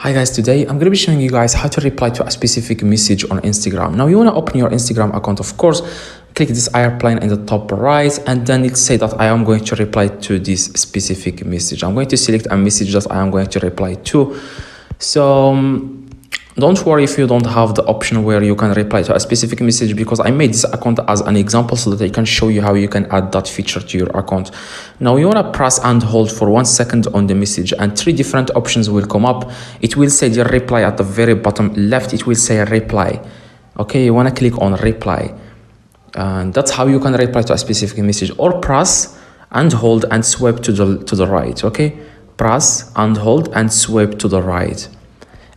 Hi guys, today I'm going to be showing you guys how to reply to a specific message on Instagram. Now you want to open your Instagram account, of course, click this airplane in the top right, and then let's say that I am going to reply to this specific message. I'm going to select a message that I am going to reply to. So don't worry if you don't have the option where you can reply to a specific message, because I made this account as an example so that I can show you how you can add that feature to your account. Now you want to press and hold for 1 second on the message, and 3 different options will come up. It will say the reply at the very bottom left. It will say reply. Okay, you want to click on reply, and that's how you can reply to a specific message. Or press and hold and swipe to the right. Okay, press and hold and swipe to the right,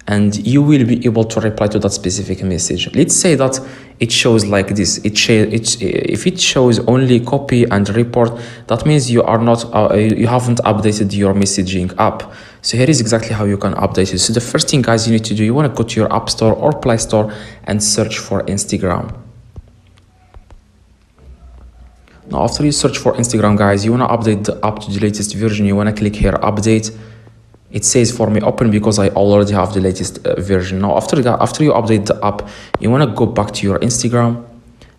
and you will be able to reply to that specific message. Let's say that it shows like this. If it shows only copy and report, that means you haven't updated your messaging app. So here is exactly how you can update it. So the first thing, guys, you need to do, you want to go to your App Store or Play Store and search for Instagram. Now after you search for Instagram, guys, you want to update the app to the latest version. You want to click here update. It says for me open because I already have the latest version. Now after you update the app, you want to go back to your Instagram,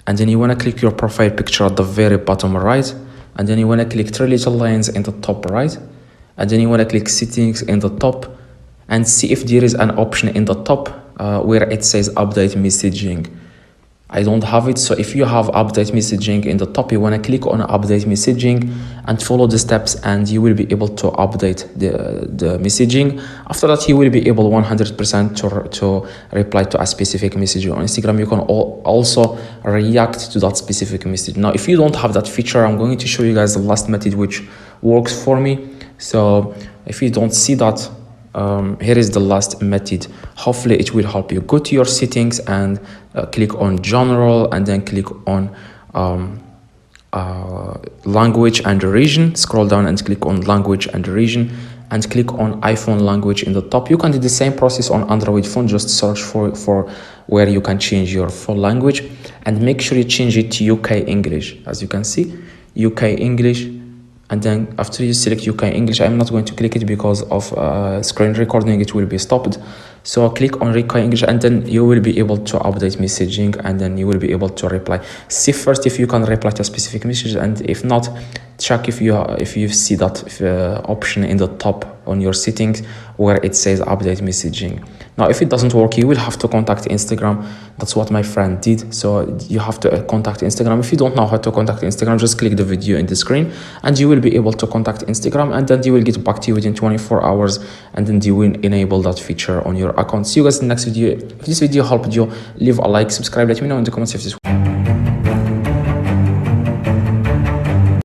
and then you want to click your profile picture at the very bottom right, and then you want to click 3 little lines in the top right, and then you want to click settings in the top, and see if there is an option in the top where it says update messaging. I don't have it, so if you have update messaging in the top, you want to click on update messaging and follow the steps, and you will be able to update the messaging. After that, you will be able 100% to reply to a specific message on Instagram. You can also react to that specific message. Now if you don't have that feature, I'm going to show you guys the last method which works for me. So if you don't see that, here is the last method. Hopefully it will help you. Go to your settings and click on general, and then click on language and region. Scroll down and click on language and region, and click on iPhone language in the top. You can do the same process on Android phone. Just search for where you can change your phone language, and make sure you change it to UK English. As you can see, UK English. And then after you select UK English, I'm not going to click it because of screen recording, it will be stopped. So click on UK English, and then you will be able to update messaging, and then you will be able to reply. See first if you can reply to a specific message, and if not, check if you see that option in the top on your settings where it says update messaging. Now if it doesn't work, you will have to contact Instagram. That's what my friend did. So you have to contact Instagram. If you don't know how to contact Instagram, just click the video in the screen, and you will be able to contact Instagram, and then they will get back to you within 24 hours, and then they will enable that feature on your account. See you guys in the next video. If this video helped you, leave a like, subscribe, let me know in the comments if this